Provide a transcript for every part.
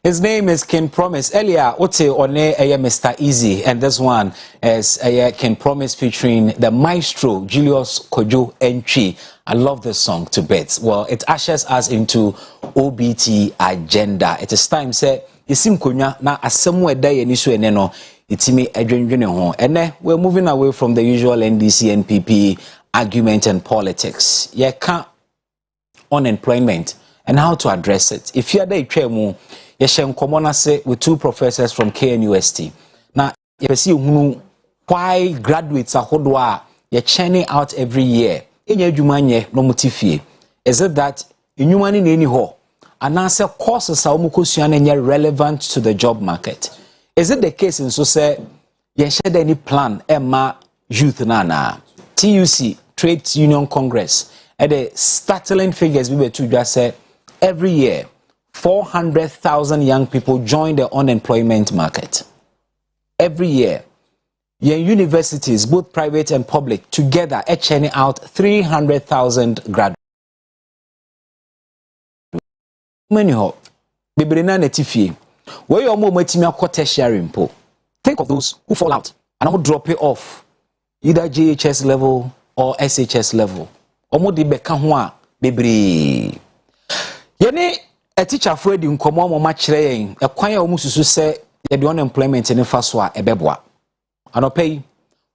His name is King Promise. Earlier, Ote One Mr. Easy, and this one is King Promise featuring the maestro Julius Kojo Entry. I love this song to bits. Well, it ushers us into OBT agenda. It is time, say, Isim Kunya na asemwe day enisu eneno itimi edwenwene ho. And we're moving away from the usual NDC NPP argument and politics. Yeah, can't unemployment and how to address it. If you're there, Yeshen Komona say with two professors from KNUST. Now, you see why graduates are hodwa you're churning out every year. In your jumanye no motifie. Is it that in humani any ho? And answer courses are relevant to the job market. Is it the case in so say you shed any plan Emma Youth Nana TUC Trades Union Congress at the startling figures we were to just say every year 400,000 young people join the unemployment market. Every year, your universities, both private and public, together are churning out 300,000 graduates. Many hope. Where your mom tertiary. Think of those who fall out and who drop it off, either JHS level or SHS level. Omo di beka ho bebre. Yene a teacher for the nkomo mo ma kire yen e kwan a omu susu se ye the unemployment in faso a ebeboa anopai.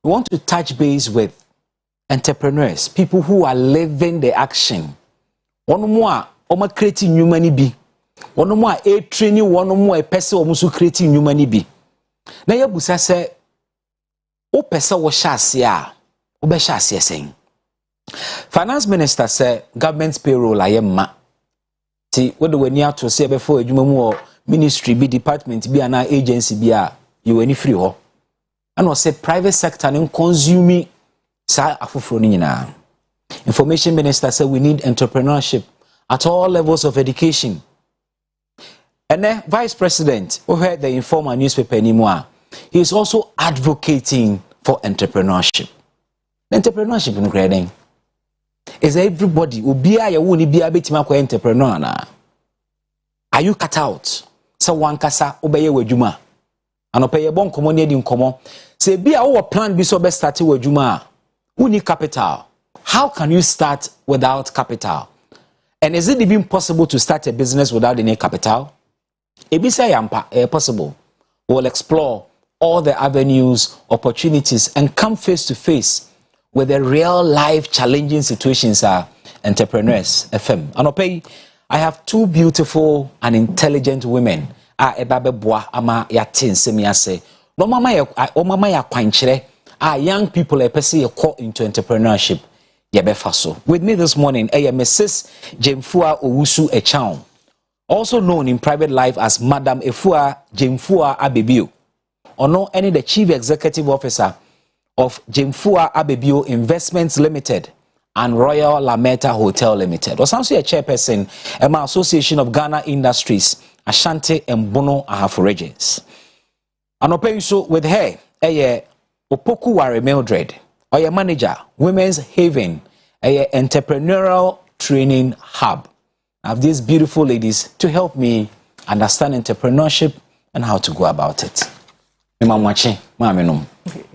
We want to touch base with entrepreneurs, people who are living the action. One more o creating new money bi, one more a training, one more a person o musu creating new money bi. Na ye busa se o pese wo sha ase a o be sha ase sen. Finance minister say government payroll ayemma. See, what do we need to say before you move ministry, be department, be an agency, be a you any free ho? And I say private sector and consuming sa afufronina. Information minister said we need entrepreneurship at all levels of education. And then vice president, who heard the Informer newspaper anymore, he is also advocating for entrepreneurship. Entrepreneurship in grading. Is everybody ubia ya woni bia betima kwa entrepreneur na? Are you cut out? So one kasa obeye wadwuma. Anope bon komo ne di nkomo. Say bia wo plan bi so be start wadwuma. Who need capital? How can you start without capital? And is it even possible to start a business without any capital? Ebisa yampa possible. We'll explore all the avenues, opportunities and come face to face with the real life challenging situations are entrepreneurs FM. Anope, I have two beautiful and intelligent women. Ebabe boa ama yatin semiase. No mama ya kwanchire. Young people pese call into entrepreneurship. Yebefaso. With me this morning, Mrs. Jemfua Owusu Echao, also known in private life as Madam Efua Jemfua Abebio, or no any the chief executive officer of Jemfua Abebio Investments Limited and Royal Lameta Hotel Limited. Was also a chairperson of my Association of Ghana Industries, Ashanti and Bono Ahaforeges. And open so with her, Opoku Ware Mildred, or your manager, Women's Haven, a entrepreneurial training hub. I have these beautiful ladies to help me understand entrepreneurship and how to go about it. Mamachi, Maminum.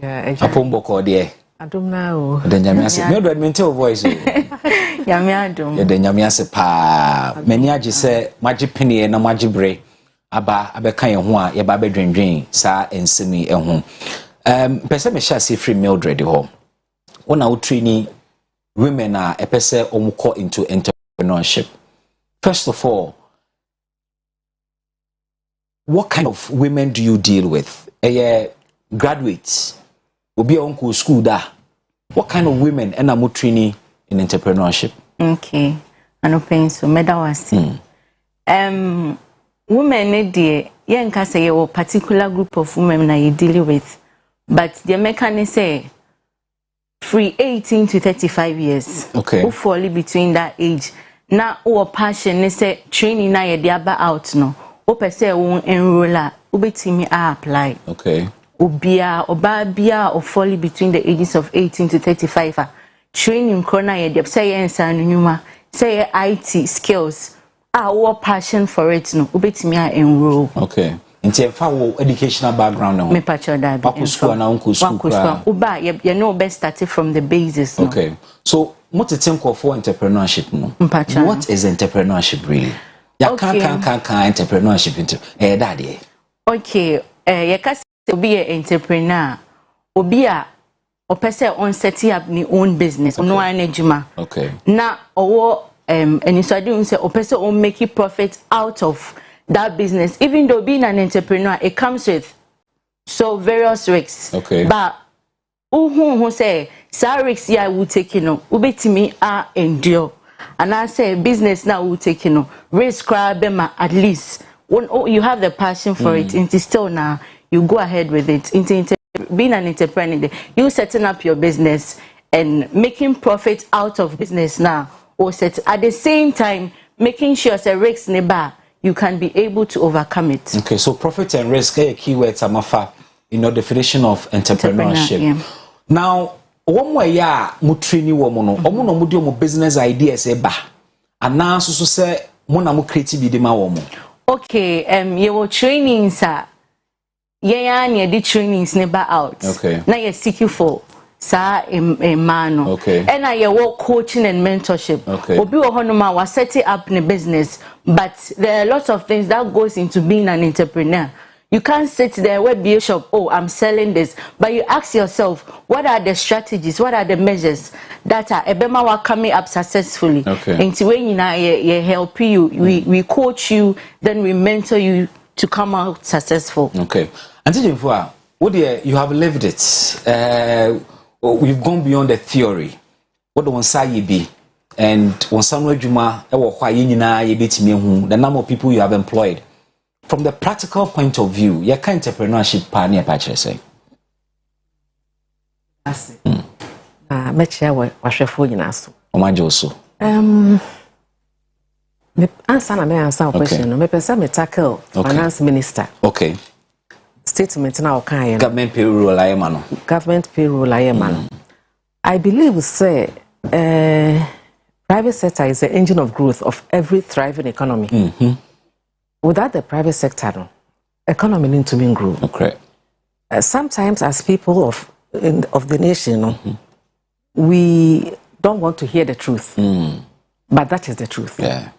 Apombo Cordie. Adum now. The Yamias, no mental voice. Yamiadum. The Yamias pa. Many aji say, Maji penny and a Maji bray. Abeka yahua, yababe dream, sa and semi and home. Pesame shall see free Mildred home. When I would train women are a person omuko into entrepreneurship. First of all, what kind of women do you deal with? Graduates will be uncle school da. What kind of women and am training in entrepreneurship? Okay, I no pain so medawasi. Women dear, yen can say a particular group of women that you deal with, but the mechanic say free 18 to 35 years. Okay, who fall between that age. Now, our passion is say training na ye diaba out no. O pese won enroller, ubetimi apply. Okay. Obia bia or fall between the ages of 18 to 35. Training corona ye say ensa nyuma, say IT skills. our passion for it no ubetimi a enroll. Okay. Into a educational background now. Me pacho that be. School na uncle school. Uba you know best started from the basis no. Okay. So what you think of entrepreneurship no? What is entrepreneurship really? Ya can entrepreneurship into daddy. Okay, you can be an entrepreneur. Obi a opese on setting up ni own business, no anejuma. Okay. Na owo and so I do say opese on making profit out of that business. Even though being an entrepreneur, it comes with so various risks. Okay. But who say sa risks ya will take no ubetimi a endure. And I say business now will take no risk bema at least when you have the passion for it, into still now you go ahead with it. Into being an entrepreneur, you setting up your business and making profit out of business now, or set at the same time making sure it's a risk neighbor you can be able to overcome it. Okay, so profit and risk are keywords amafa in your definition of entrepreneurship. Yeah. Now, one way ya mutrini woman, omo no mudi omo business ideas eba, and now so say mo na mo creativity ma woman. Okay, your trainings are yeah, near the trainings never out. Okay. Now you seek you for sa a man. Okay. And I work coaching and mentorship. Okay. Obi ohonoma was setting up in a business, but there are lots of things that goes into being an entrepreneur. You can't sit there where be a shop, oh, I'm selling this, but you ask yourself, what are the strategies, what are the measures that are ebema coming up successfully? Okay. And when you help you, we coach you, then we mentor you to come out successful. Okay. And Jennifer, what you have lived it. We've gone beyond the theory. What the one say be, and when someone juma, the number of people you have employed. From the practical point of view, your kind of entrepreneurship pioneer patch say. Mecha wahwefo nyina so. Omajo so. Me answer na me answer question no. Me pesa me tackle finance minister. Okay. Statement na okan government payroll ayema no. Government payroll ayema no. I believe say private sector is the engine of growth of every thriving economy. Without the private sector, no, economy need to grow. Okay. Sometimes, as people of the nation, no, we don't want to hear the truth, but that is the truth. Yeah.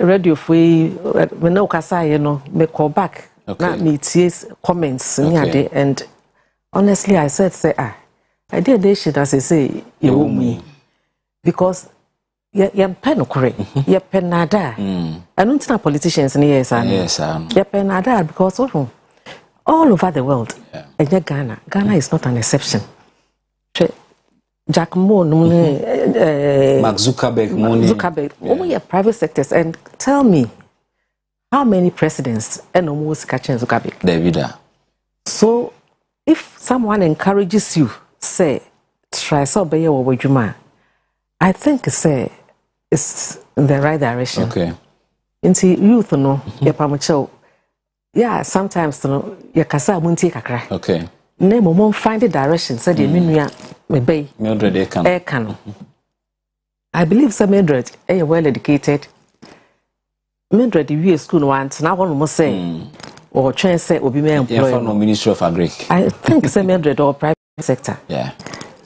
Radio free. We know kasa, you know, me call back. Okay. Me tears comments, okay. And honestly, I said, I did this shit as I say, you owe me, because. You're pen correct. You're penada. I don't think politicians in yes, you're penada because all over the world, and Ghana is not an exception. Jack Moon, Mark Zuckerberg, only your private sectors. And tell me, how many presidents and almost catching Zuckerberg? David. So, if someone encourages you, say, try so be your wajuma, I think say. It's in the right direction. Okay. Into youth, no, yeah, sometimes, no, you kasa munti kakra. Okay. Name mom find the direction, said the minya me bay. Mildred Ekan. I believe some Mildred, well educated. Mildred, the school once, now one must say, or train say, will be my employer. No Ministry of Agri. I think some Mildred or private sector. Yeah.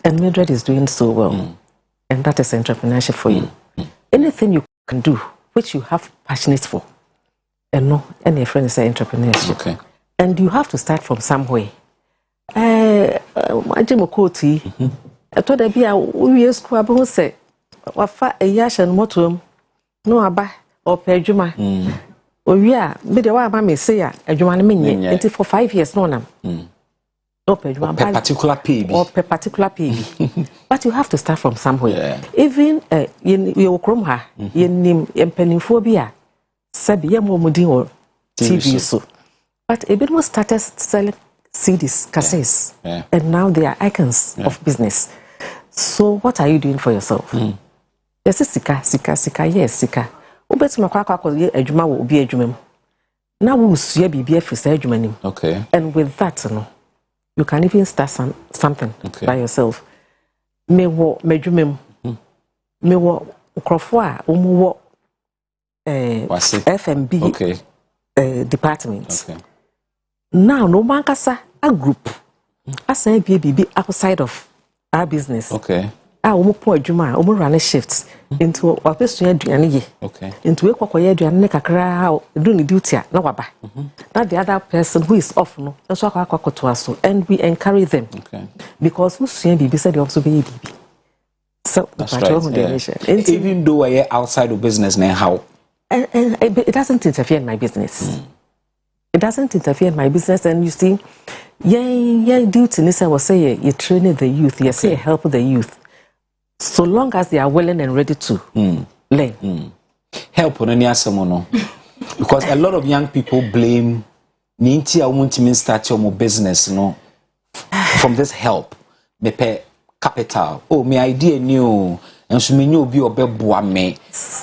And Mildred is doing so well. And that is entrepreneurship for you. Anything you can do, which you have passionate for, and no, any friend is entrepreneurship. Okay. And you have to start from somewhere. Imagine Mokoti. I told her, we are school, but who say, Wafa a yash and motum, no aba or pejuma. We are, but the one may say, a Juman minion, until for 5 years, no, no pejuma, particular PB. Or particular PB. But you have to start from somewhere. Yeah. Even in your cromha, in pennyphobia, sabi ya mumudi or TV so. But a bit more started selling CDs, cassettes, and now they are icons of business. So what are you doing for yourself? Yes, sika, yes, sika. Ubeti makwako ye ejuma wo obi ejumem. Na wo usue bibia frisa ejumanim. Okay. And with that, no, you can even start something by yourself. Me wo medwumem me wo Ukrofwa umuwo FMB department. Okay. Now no mankasa a group asan BBB outside of our business. Okay. Omo po adwuma omo run shifts into opesu aduane ye. Okay. Into we kokoye aduane ne kakra do ni duty na waba. Now the other person who is off no so akwakoto aso and we encourage them. Okay. Because who suen bibi said they also be bibi. So that's right. Yeah. Even though I outside of business now how and it doesn't interfere in my business. It doesn't interfere in my business, and you see, yeah, duty is I was say you train the youth, you say help the youth. So long as they are willing and ready to learn. Help on any someone, because a lot of young people blame Ninti I want to start your business, from this help. Me pay capital. Oh, my idea new, and so me new be obe me.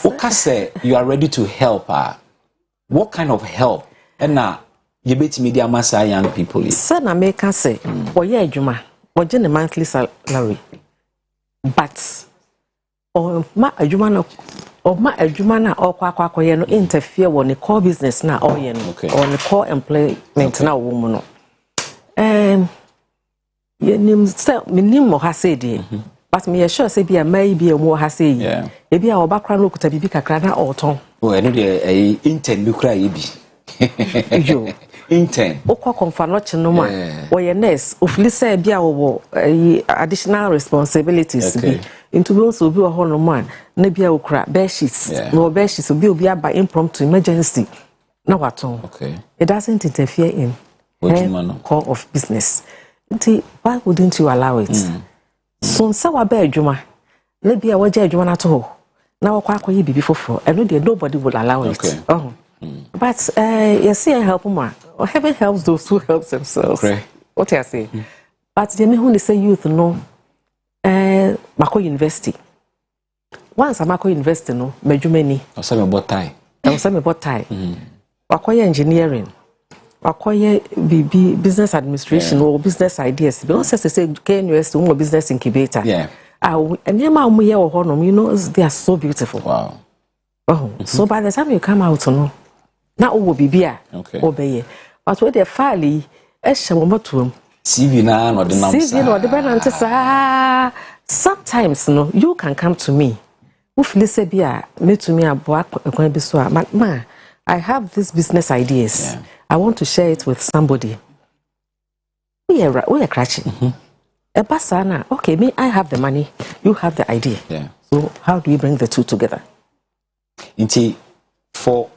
Okay, say you are ready to help her. What kind of help? And now you bet media massa young people. Son, I make us say, yeah, Juma, what a monthly salary. But ma adwuma na okwa no interfere with the core business na or the core employment na wo no yenim say minim mo ha say dey but me sure say bia mai bia mo ha say e bia obakra no kuta bibi kakra na oton o eno dey intern bi kra ye bi yo intern okwa konfa no che no ma wo ye nurse ofili say bia wo additional responsibilities bi into we also be ho no ma na bia okra bed sheets no bed sheets obi aba impromptu emergency na waton it doesn't interfere in core of business. Why wouldn't you allow it? So nsa wa ba adwuma na bia wo je adwuma na to ho na wo kwa akoye bibi foforo eno de nobody will allow it. But you see help ma or heaven helps those who help themselves. What I say? But the me who say youth no Mako University. Once Mako University no medwuma ni o se me botai wakoye engineering wakoye business administration or business ideas but also say KNUS or business incubator and them am here or no you know they are so beautiful. Wow. So by the time you come out no na o bibia obeye but we dey file e hye CV na no de nam sa CV no de benante sa sometimes no you can come to me ufili se bia metumi aboa akwan bi so ma I have these business ideas. I want to share it with somebody. We are crashing. Okay, me, I have the money, you have the idea. So how do we bring the two together? For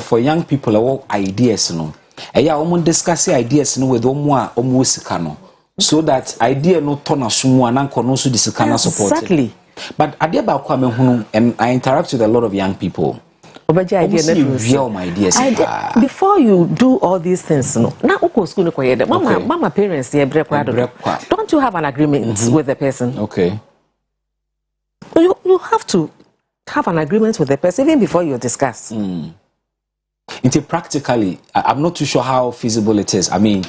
for young people, our ideas, discuss ideas with so that idea no turn us and so this can support. Exactly. But and I interact with a lot of young people. Before you do all these things, no. Now, mama parents, don't you have an agreement with the person? Okay. You have to have an agreement with the person even before you discuss. Practically, I'm not too sure how feasible it is. I mean,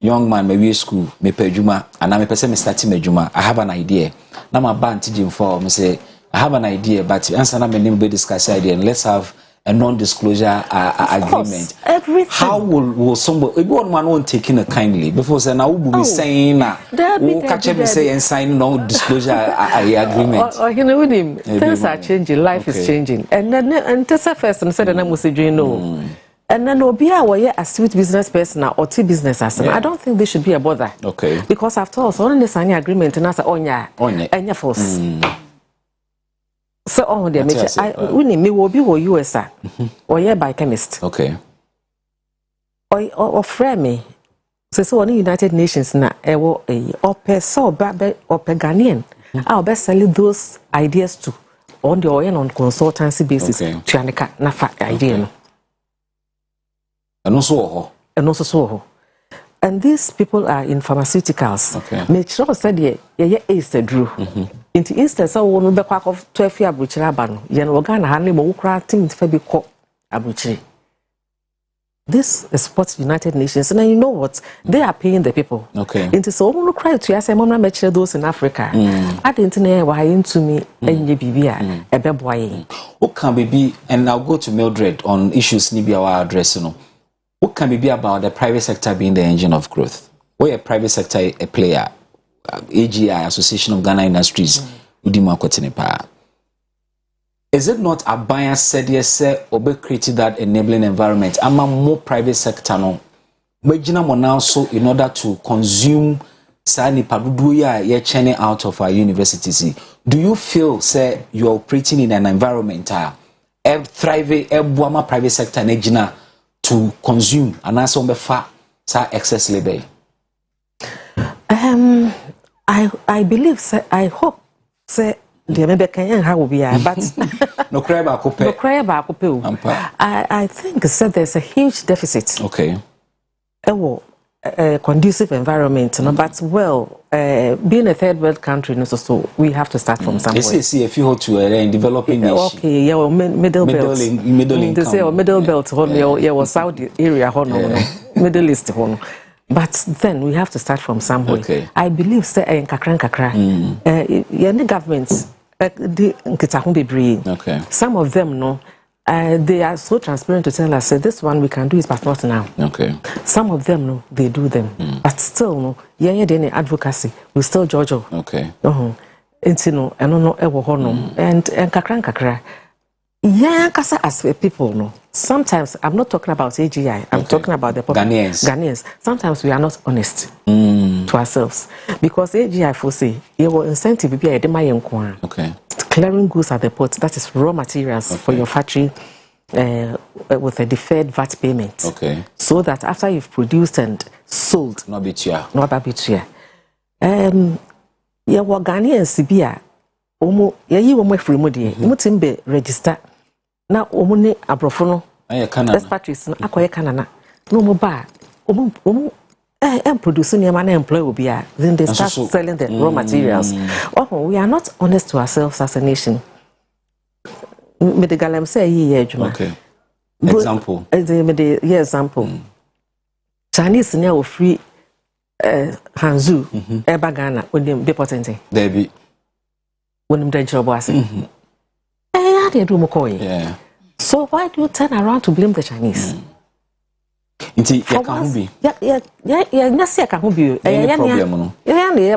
young man, maybe school, me pejuma, and I'm a person starting mejuma. I have an idea. Now my band teaching for me say. I have an idea, but answer na me name discuss idea and let's have a non-disclosure agreement. Everything. How will somebody? If one man won't take in a kindly before saying, "I will be saying na who catch me say and sign non-disclosure agreement." Or you know with him, things are changing, life is changing, and then and Tessa first and said, "And I'm saying no." And then Obia were a sweet business person or T business person. I don't think they should be a bother. Okay. Because after all, so only sign agreement and I say, "Onya force." So on the me will be USA or yeah by chemist. Okay. Or frame me. So on United Nations na or so or Ghanaian. I'll best sell those ideas to on the oil on consultancy basis to Anika Nafa idea. And also so. And these people are in pharmaceuticals. Make sure said is the drew. In the instance, I will be quack of 12 year butcher ban. Yen Ogana Hanley Mokra things for be caught a butchery. this is what United Nations, and then you know what? They are paying the people. Okay. Into so we cry to us, I'm not make those in Africa. I didn't know why into me and you be a beboy. What can be, and I'll go to Mildred on issues Nibia our address. What can be about the private sector being the engine of growth? Where a private sector a player, AGI, Association of Ghana Industries, is it not a bias said yes, or be created that enabling environment? I'm a more private sector no. Majina now so in order to consume sani paduduya ye churning out of our universities. Do you feel say you're operating in an environment thriving private sector nejina to consume and also be far excess labor? I believe say, I hope say the maybe can how we are, but no cry about coupe. No cry about coupe. I think said there's a huge deficit. Okay. A conducive environment, no, but well, being a third world country, so we have to start from somewhere. See if you hold to a developing nation. Okay, yeah, well, middle belt. They say middle belt, yeah, was Saudi area, Middle East, but then we have to start from somewhere. Okay. I believe say in kakra, the governments, okay. Some of them, no. They are so transparent to tell us, say, this one we can do it, but not now. Okay. Some of them, no, they do them. But still, no, any advocacy, we still judge. Okay. No, and kakra. Yeah, as people, no. Sometimes, I'm not talking about AGI, I'm talking about the Ghanaians. Sometimes we are not honest to ourselves. Because AGI, for say, you will incentive be a okay. Clearing goods at the port, that is raw materials for your factory with a deferred VAT payment. Okay. So that after you've produced and sold, no bitua. Yeah, what Ghanaians Sibia, free money, register. Now, omune abrofono. Expatriates, akoye Canada. No more bar. And producing your money employ will be then they start selling the raw materials. Oh, we are not honest to ourselves as a nation. Medigalem say okay. Example. Example. Chinese now free Hanzu Eba Ghana when them deporting. Debbie. When them danger was. Yeah. So why do you turn around to blame the Chinese? Any problem no.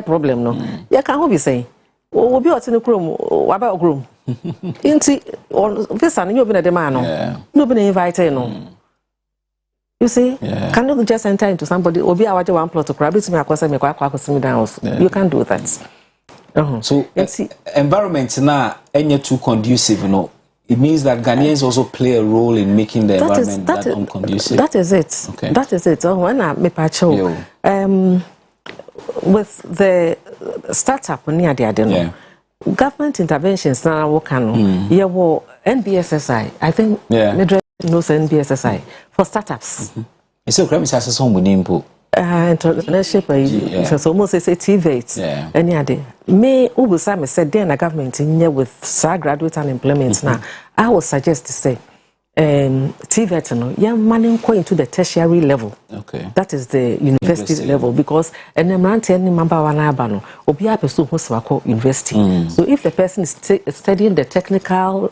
Problem no. Ya can be saying, "Oh, be out in the room. What about room?" Inti this and you been a demand no. No been invited no. You see, can you just enter into somebody or be our one plot to grab it to me across me down. You can't do that. So environment now ain't too conducive, no. It means that Ghanaians also play a role in making the environment that unconducive. That is it. Okay. That is it. When I me pacho, with the startup near the government interventions now working. Yeah, well, NBSSI. I think Madrid knows NBSSI for startups. It's a crime. It's a song with nimpo. Entrepreneurship, it's almost a TVET. Any other may Ubusame said then a government in here with graduate unemployment now. I would suggest to say TVET no young man going to the tertiary level. Okay. That is the university level because and the man any member wanabano or be a person who's university. So if the person is studying the technical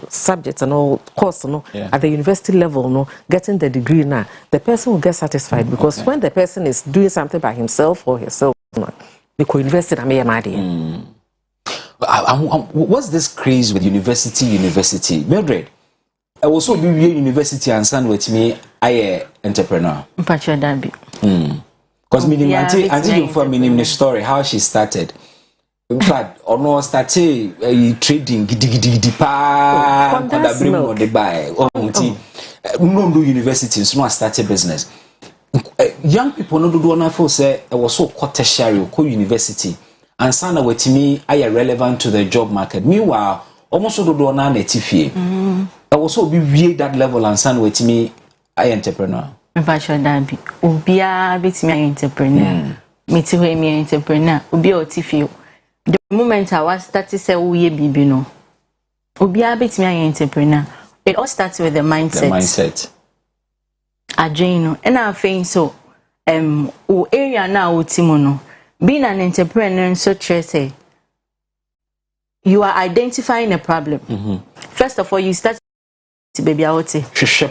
subjects and all course at the university level no getting the degree now, the person will get satisfied because when the person is doing something by himself or herself, they could invest in a what's this craze with university? Mildred, I also be university and son with me. I entrepreneur. Because meaning until for meaning the story how she started. In fact, or no started trading gidi pa bring on the buy no do university so started business. Young people no do one for say I was so tertiary or university and son with me I relevant to the job market. Meanwhile, almost do na netifie. I also be real that level and son with me I entrepreneur. Ubia bit me entrepreneur. Me to me entrepreneur. Ubi otifio. The moment I was started say uye bibi no. Ubia bit me entrepreneur. It all starts with the mindset. adwene and I think so o area na o ti mo no being an entrepreneur so say you are identifying a problem. First of all, you start to baby out.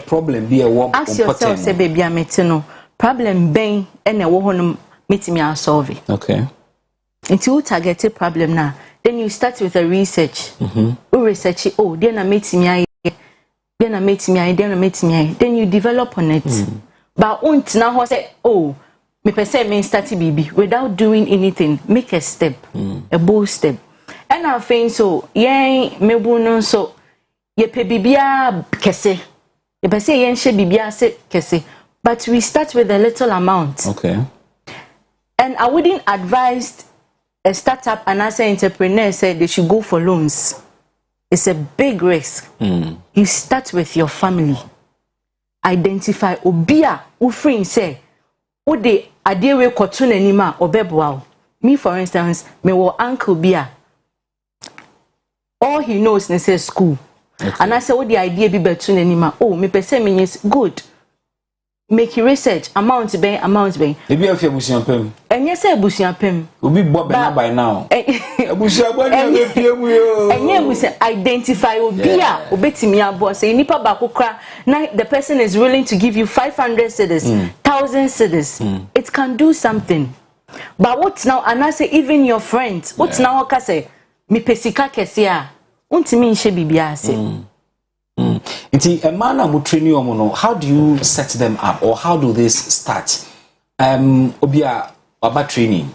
Problem be a work. Ask yourself, say baby, I'm no problem bang and a woman meet me solve it. Okay. Until you target a problem now, then you start with a research. You research it. Oh, then I meet me. Then I meet me. Then I meet me. Then you develop on it. But now say, oh, me per se me start baby without doing anything. Make a step, a bold step. And I think so. Yeah, me no so. Ye pe bibia kese. Ye pe se yen she bibia se kese. But we start with a little amount. Okay. And I wouldn't advise a startup and as an entrepreneur say they should go for loans. It's a big risk. You start with your family. Identify obia ufrin say ode adewe kotun anima obeboa. Me for instance, me wo uncle bia. All he knows is say school. Okay. And I say what the idea be between anima. Oh, me per se means good. Make your research amount be. Maybe if you busian pem. And yes, say busian pem. Obi bob by now. Busian boy na pem yo. And yeah, we say identify obia obetimi abo say nipa ba kokra na the person is willing to give you 500 cedis, 1000 cedis. It can do something. But what now? And I say even your friends. What now? Ka say me pesika kese a. Untimi nche bibia ase. Inti a man am training omo, how do you set them up or how do this start? Obia about training.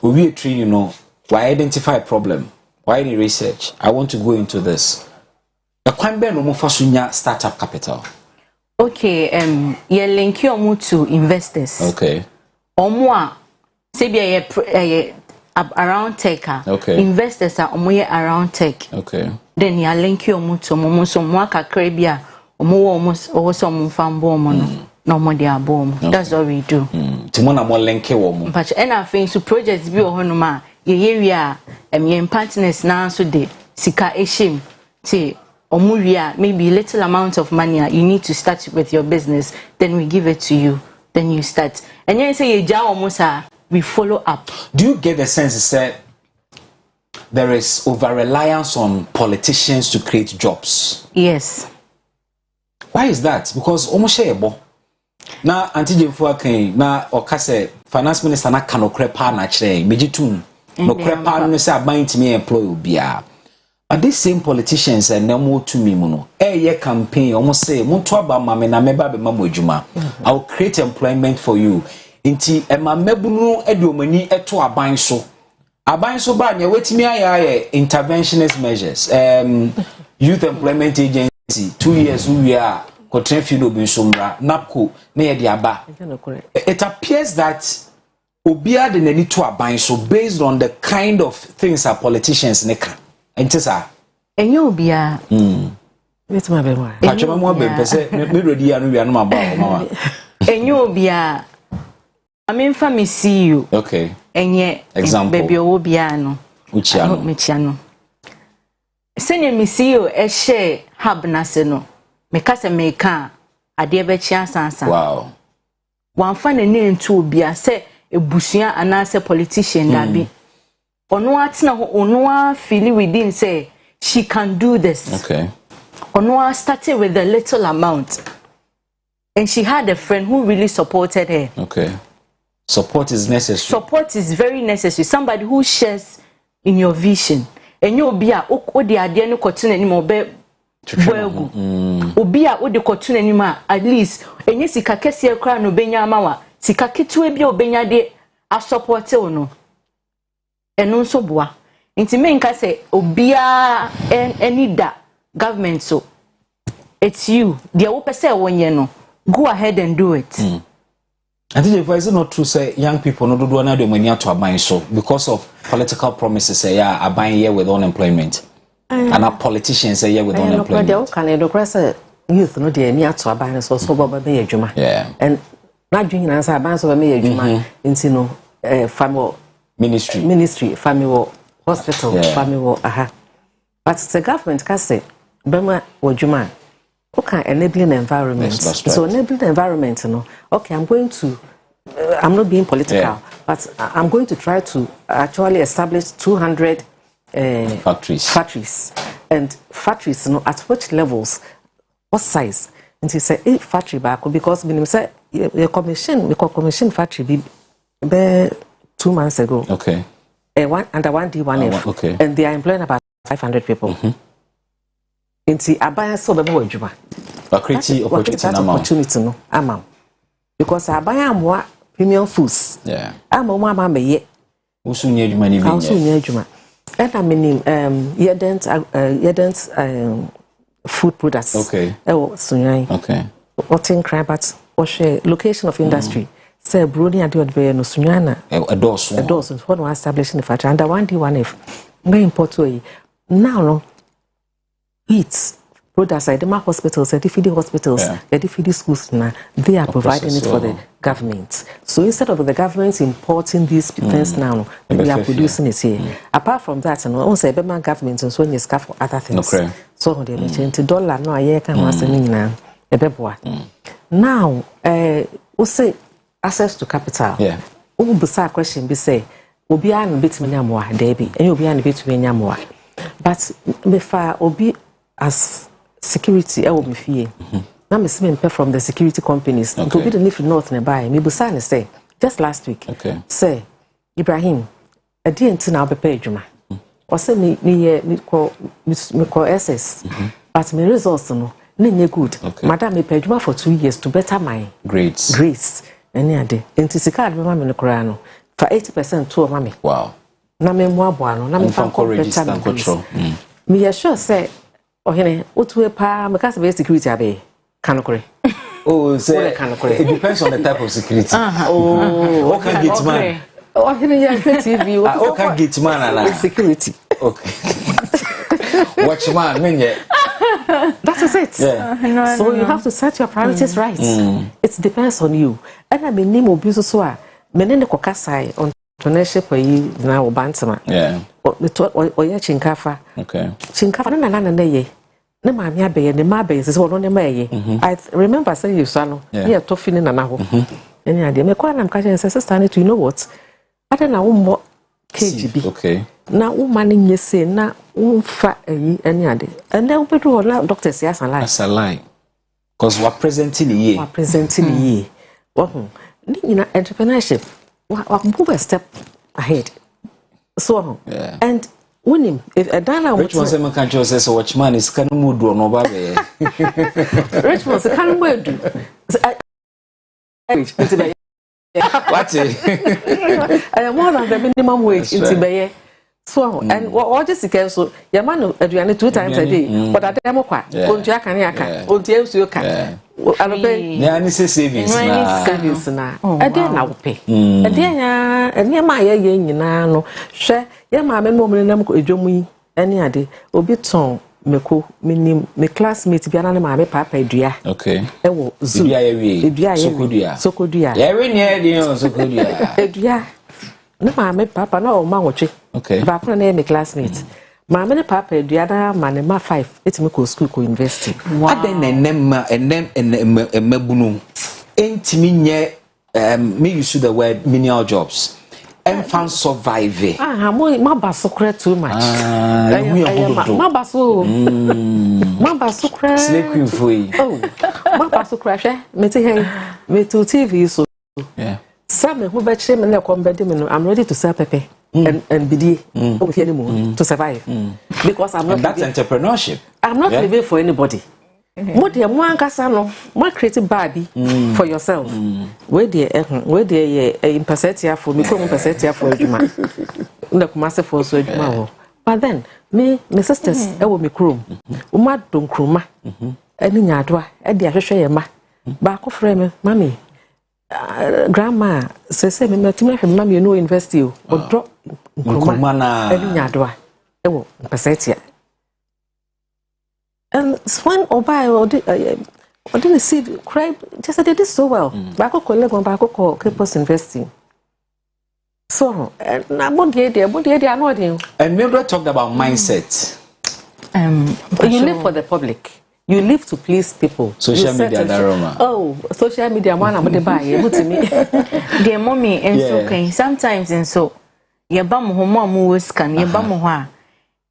We training why identify a problem? Why any research? I want to go into this. The kwambe no mo fasunya startup capital. Okay, ye link you omo to investors. Okay. Omo a se bia around tech. Okay. Investors are around tech. Okay. Then you link you to momo so mwaka krabia almost some fambo mono no more dia bom. That's what we do. Timona mo link womo. But and I think so projects bi ohonoma ye area ye partners na so de sika eshim ti omuria maybe little amount of money you need to start with your business, then we give it to you, then you start. And you say ye ja almost we follow up. Do you get the sense that there is over-reliance on politicians to create jobs? Yes. Why is that? Because almost share na anti-jemfo akan na okase finance minister na kanokrepa na kire mejitum no krepa no say aban timi employ obia. But these same politicians and nemo to me muno ye campaign almost say muntu aba mame na meba be mamo adwuma. I will create employment for you. Inti ema mebunu ediomani eto aban so ba ne wetimi aye interventionist measures youth employment agency 2 years we are kotrefie no bi somra napco na ye de aba. It appears that obia de nani to aban so based on the kind of things our politicians neka entisa enyo obia wetima be wa achoma mo be pese me ready ya no wi anu aba mama enyo obia I mean, family see you. Okay. And yet, example. Baby, Obiano. Uchiano. Senior me see you a share hub naseno. Me kase me ka a dear sansa. Wow. One funny name to be a say a bushia and answer politician that be. Onwa feeling within say she can do this. Okay. Onwa started with a little amount. And she had a friend who really supported her. Okay. Support is necessary. Support is very necessary. Somebody who shares in your vision. And you be a odi ade no kotun animo be boegu. Obi a odi kotun animo at least enye sika kese kra no benya amawa. Sika ketu e bi obenya de a support no. Eno nso boa. Nti me nka se obi a any da government so it's you. Dia wo pese wonye no. Go ahead and do it. I think if it's not true, say young people no do na de money to aban so because of political promises say yeah aban here with unemployment. And our politicians say yeah with unemployment. No can say youth no de ni ato aban so baba be adwuma. Yeah. And na dwun na say aban so be adwuma nti no family ministry family hospital family aha. But the government can say bema adwuma Okay, enabling environment. Yes, that's right. So enabling environment, okay, I'm not being political, but I'm going to try to actually establish 200 factories. And factories, at which levels, what size? And he said, a factory back, because when say we commission factory be 2 months ago. Okay. Under 1D1F. Okay. And they are employing about 500 people. Inti abaya so be mo adwuma. Create opportunity no amount. Because abaya amwa premium foods. Yeah. Ama mo ama meye. Usu nya adwuma ni bi. Usu nya adwuma. And I mean yedent food products. Okay. Sunyan. Okay. What in crime but location of industry. Say brewing and the no sunyana. A dose. A dose is what establishing the factory under 1D1F. Very important. Now no eats products like the hospitals, the feeding hospitals, the feeding schools now, they are providing it for the government. So instead of the government importing these things now, they are producing it here. Apart from that, also the government and so on is for other things. So they mentioned $1 no I can once now. Now we say access to capital. Yeah. We be say question be say obi an bit me nyamwa debi, and obi an bit me nyamwa. But before obi as security I will be fear. Now me see me pay from the security companies. To be the need north nearby. Me busa ne say just last week. Say Ibrahim, a DNT now be paid juma. Or say me call SS. But me results no good. Madam me paid juma for 2 years to better my grades. Any other. Into sika be mama no kura no for 80% to mama. Wow. Na me mo aboa no na me fa better control. Me sure say oh, what pa because of security abe kanokore. Oh, say it depends on the type of security. Oh, what can get man? Oh, TV. What can get man security. Okay. Watch man, that is it. Yeah. So you have to set your priorities right. It depends on you. And I mean, name abuse so ah. Menene kokasai on entrepreneurship yi na obantama. Yeah. Oye chinkafa. Okay. Chinkafa na ye. Ne ma mi abeye ne ma abeye se wono ne ma ye. I remember saying you sano. Yeah, to fini na ho. Any ade me kwa na mka say sister ne to you know what? Ade na wo mo KGB. Okay. Na wo ma ne nyese na wo fa yi any ade. And then we do na doctors yes and lie. As a lie. Cause we are presenting ye. We are presenting ye. Ni na entrepreneurship. We move a step ahead. So and when him if a dana which one say man can just say watchman is can mood or no baby. Rich was can mood. What? I am more than the minimum wage in Tibet. So and what just so your man aduane 2 times a day. But at them kwa ontua kan yaka. Ontua usu ka. Alope na ni savings na. Ade na wo pe. Ade nya ene ma ye nyina no. Hwe ye ma me momre nam ko edwom yi ene ade obi ton meko minim me classmate bia na ne ma me papa edua. Okay. Ewo zu. Edua ye. Sokodua. Ye we ne ade sokodua. Edua. Ne ma me papa na o ma wotwe. Okay. Ba kuna na me classmate. Ma me ne papa edua na ma ne ma 5 etime ko school ko university. Aden enem emabunu. Entimi nye me use the word menial jobs. Enfan survive. Ma basokre too much. Ma baso. Ma basokre. Snake queen foi. Oh. Ma basokre hwe. Me te hen. Me to TV so. Yeah. Some who bet shame and I'm ready to sell pepe and bidie to survive. Because I'm not that's entrepreneurship. I'm not living for anybody. What the one casano, what creative baby for yourself. Where the imperceptia for me, come perceptia for you, man. Look, master for so you. But then, me, my sisters, I will make room. Umad don't cruma. Any yardwa, at the Asha ma. Back of frame, mammy. Grandma says, "Mammy, you know, invest you or drop Kumana any yardwa." Oh, perceptia. And when or buy or didn't see cry, just I did this so well. Bako collect on Bako keep us investing. So, now what the idea, I know. And Mildred talked about mindset. You live for the public. you live to please people. Social media, Daroma. Oh, social media, one I'm the buy. Dear mommy, and so okay. Sometimes and so, your bum home was can your bum hoa.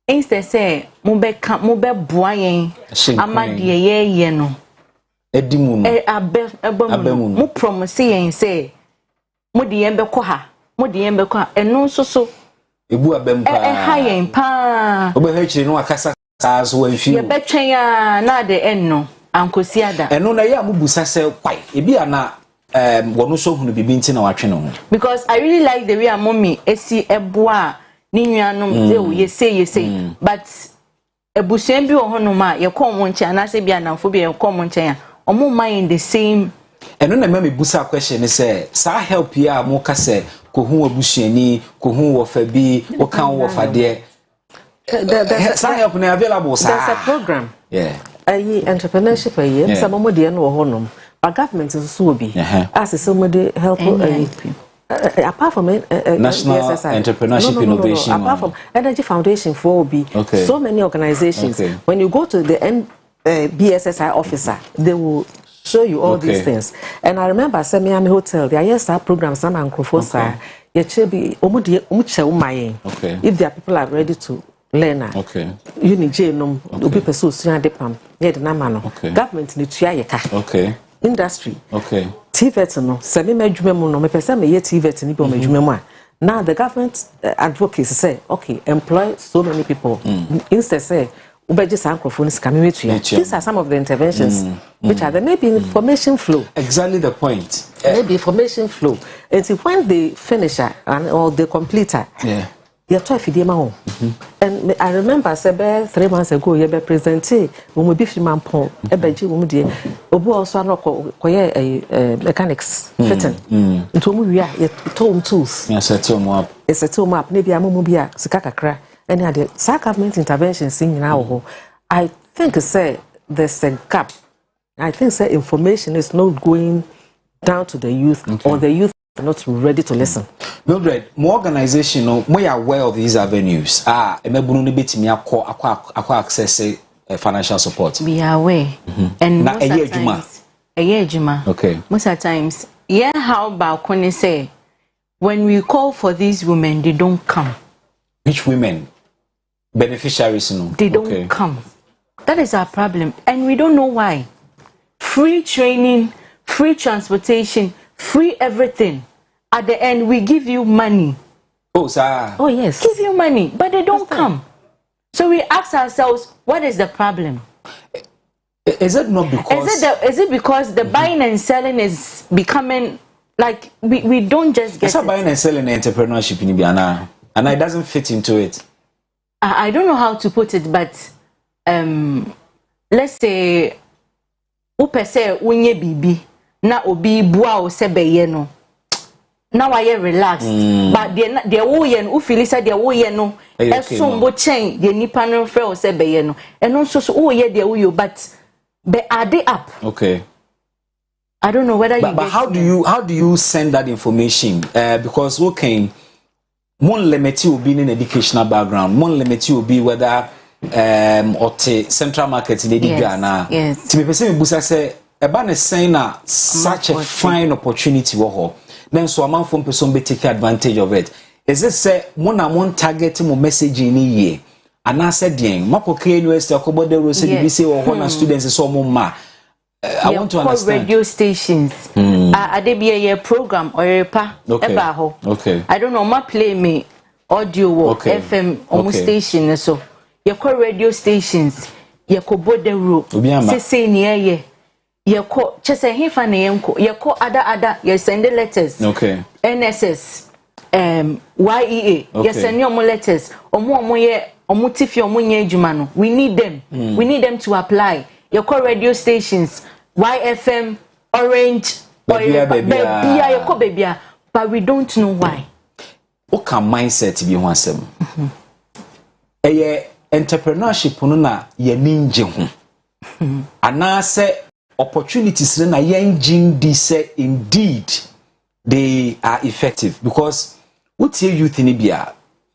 Instead, say, Mube Boyen, Amadia, ye no. Edimun, Abem, Mo promise and say, Mudi Embekoha, Mudi Embekoha, and no so. Ebu abem high and pa. Obehechi no akasa as when she. Ye betcha na de enno. Anko siada. Eno na ya mubusa se kwai. Ebi ana wono so hunu bibi nti na watwe no. Because I really like the way mommy esi eboa ni nuanom ye say but ebusuan bi wo hono ma ye kom mo nche anase bi anamfo bi ye kom mo nche ya omo mind the same. Eno na me busa question say sa help ya mo ka se ko hu abusuani ko hu wo fa bi wo kan wo fa de. There's help na available sir. There's a program. Yeah. Entrepreneurship some mo de no honum. But government is so be. As somebody help apart from National Entrepreneurship Innovation. Apart from Energy Foundation for be so many organizations. When you go to the BSSI officer, they will show you all these things. And I remember Miami Hotel, there are some programs some If there are people are ready to learn, you need to be pursued depam. Government need to industry. TVET no, semi measurement no, me person me ye TVET ni be measurement. Now the government advocates say, okay, employ so many people. Instead say, these are some of the interventions which are there. Maybe information flow. Exactly the point. Maybe information flow. And see, when they finish or they complete you're trying to do and I remember 3 months ago, you be presented when we be man pon, Obu also mechanics fitting. Into we are tool tools. Yes, set them up. It's a tool map, maybe a mumubia, Sikakakra, and other government interventions in now. I think say there's a gap. I think say information is not going down to the youth or the youth are not ready to listen. Mildred, more organization, more aware of these avenues. Emebunu bit me akwa access financial support. Be aware. And most of times, okay. Most of times, how about when say when we call for these women, they don't come. Which women? Beneficiaries, no. They don't come. That is our problem, and we don't know why. Free training, free transportation, free everything. At the end, we give you money. Oh, sir. Oh, yes. Give you money, but they don't come. So we ask ourselves, what is the problem? Is it not because... Is it because the buying and selling is becoming... Like, we don't just get it's not buying and selling entrepreneurship in Ibiana, and it doesn't fit into it. I don't know how to put it, but let's say... Upe se unye bibi, na obi bua o sebeye no. Now I am relaxed, but the woyen who feel said the woyen no, as soon bo chain the nippon fail say bayeno, and also so oh yeah, the you but are they up? Okay. I don't know whether but how do you send that information? Because one limit will be in educational background, one limit will be whether or central market in Ghana. Yes. To be person busa say eba saying such a fine opportunity wo then so a man from person be take advantage of it. Is it say one target mo message in ye? And I said den makoke university akobo de ro say be say wo na students so mo ma. I want to understand. Radio stations. Adebia program Oyerepa eba ho. Okay. I don't know ma play me audio FM almost station so. Your radio stations, your bodero, say near your call, just a him fan, your call other, you send the letters. Okay. NSS, YEA, you send your letters, or more, or motif your money, Jumano. We need them. We need them to apply. Your call radio stations, YFM, Orange, baby, but we don't know why. What can mindset be one sem? Entrepreneurship na ye ninje ho ana say opportunities na ye engine di say indeed they are effective because what your youth in Ibia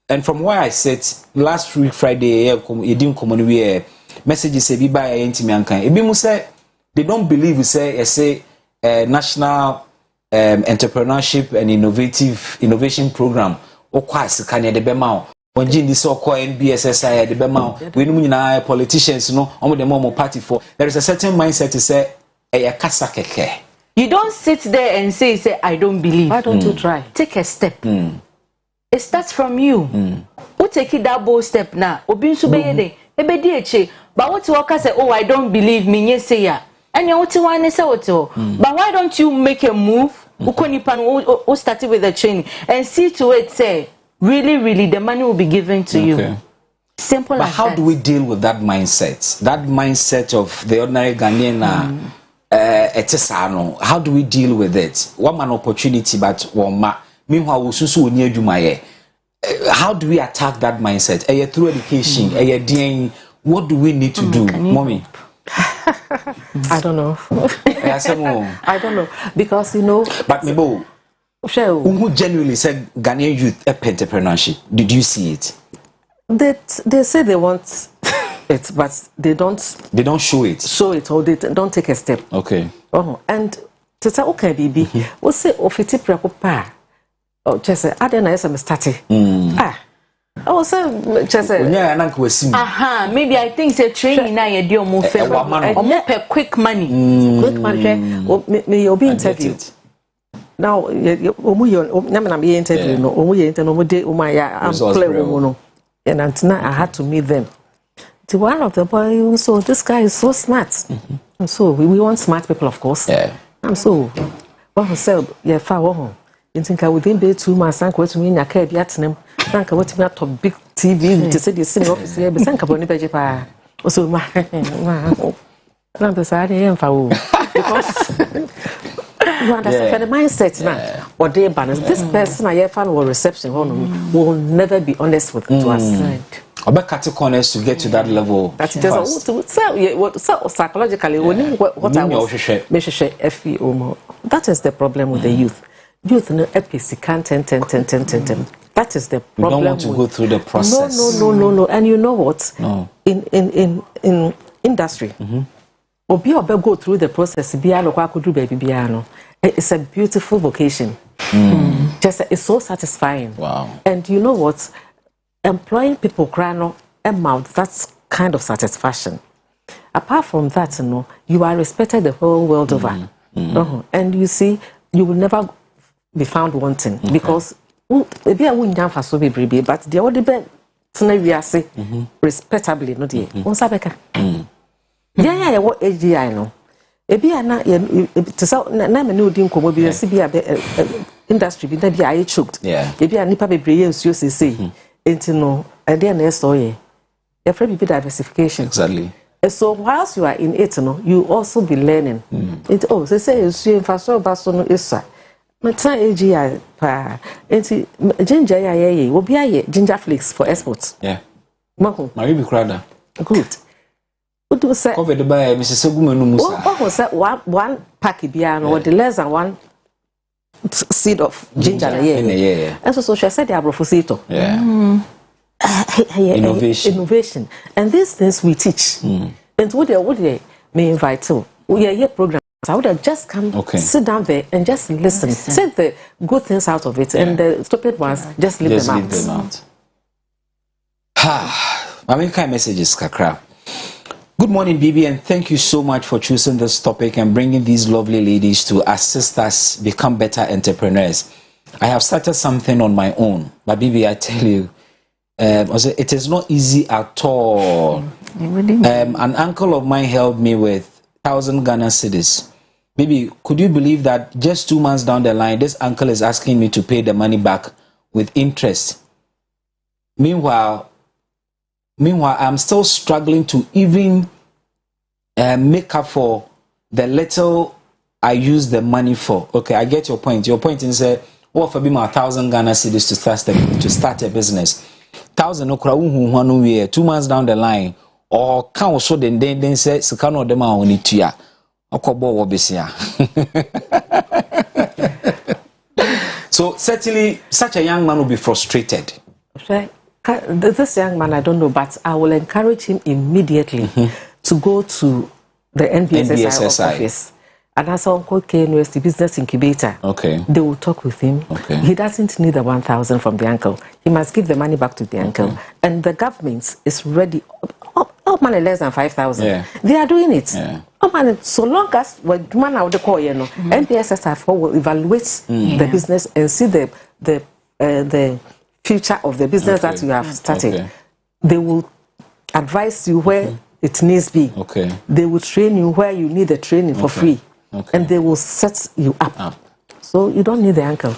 and from where I said last week Friday you didn't come on we messages say be by entimi ankan ebi mu say they don't believe say national entrepreneurship and innovation program okwa sika ne de be ma on gindi so okwa NBSSI de be ma we num nyina politicians no omo de mo party for there is a certain mindset to say kasa keke. You don't sit there and say I don't believe. Why don't you try? Take a step. It starts from you. Who take it that bold step now? Obi nso be yede ebe di eche. But what you say, oh, I don't believe me, yes, say ya. And you want to say what? But why don't you make a move? Who started with the training and see to it, say, really, the money will be given to you. Simple but as how that. do we deal with that mindset? That mindset of the ordinary Ghanaian, how do we deal with it? One man opportunity, but one ma. Meanwhile, how do we attack that mindset? Through education, what do we need to do, mommy? I don't know. I don't know because But maybe who genuinely said Ghanaian youth entrepreneurship? Did you see it? They say they want it, but they don't. They don't show it. Show it, or they don't take a step. Okay. And to say okay, baby, we say ofiti preocupa. Oh, just say I don't know. I'm starting. Oh, so just say. Maybe I think say training now you do more favor. More quick money. Quick money. Me you be interviewed. Now, I'm interview. No, I'm clear. And until now, I had to meet them. To one of the boys, so this guy is so smart. And so we want smart people, of course. Yeah. And so, what he said, yeah, far home. You think I would be 2 months, and what to me in a cab yet, and thank you what to big TV to say the same office here, but thank you about the also, my because you understand the mindset now, or their balance. This person I found will reception will never be honest with to us. About cutting corners to get to that level. That's just so psychologically. What I was, that is the problem with the youth. Youth no epic can't 10. That is the problem. You don't want to go through the process. No. And you know what? No. In industry, obi obe go through the process. It's a beautiful vocation. Just it's so satisfying. Wow. And you know what? Employing people grano amount, that's kind of satisfaction. Apart from that, you are respected the whole world over. And you see, you will never be found wanting because maybe I wouldn't have so be but the other bed we are say respectably, no dear. Yeah, what AGI no. Ebi ana to say na me no din komo bi se bia industry bi na bia I choked. Ebi ani pa bebreye nsuo sese. Enti no e dey na so ye. E free bi diversification. Exactly. So whilst you are in it you also be learning. It say nsuo mfaso ba so no isa. Meta AGI pa. Enti ginger ya ye obi aye ginger flakes for export. Yeah. Mahu. Mari bi krada. Good. Covered by Mrs. Segumenu Musa. What was that one pack biano or the less than one seed of ginger in a year? And so she said they are profusito. Innovation. And these things we teach. And what they may invite to. We are here program. I would have just come sit down there and just listen. Say the good things out of it and the stupid ones just leave them out. I mean kind messages kakra. Good morning, Bibi, and thank you so much for choosing this topic and bringing these lovely ladies to assist us become better entrepreneurs. I have started something on my own, but Bibi, I tell you, it is not easy at all. An uncle of mine helped me with 1,000 Ghana cedis. Bibi, could you believe that just 2 months down the line, this uncle is asking me to pay the money back with interest? Meanwhile, I'm still struggling to even make up for the little I use the money for. Okay, I get your point. Your point is what for being 1,000 Ghana cedis to start a business. 1,000 okra 2 months down the line, or can also then say Sikano dema only tia. So certainly such a young man will be frustrated. Right. This young man, I don't know, but I will encourage him immediately to go to the NBSSI office. And as Uncle K University Business Incubator, they will talk with him. He doesn't need the 1,000 from the uncle. He must give the money back to the uncle. And the government is ready. All money less than 5,000. They are doing it. Money, so long as when man out the call, NBSSI will evaluate the business and see the future of the business that you have started. They will advise you where it needs be. They will train you where you need the training for free. And they will set you up. So you don't need the uncle.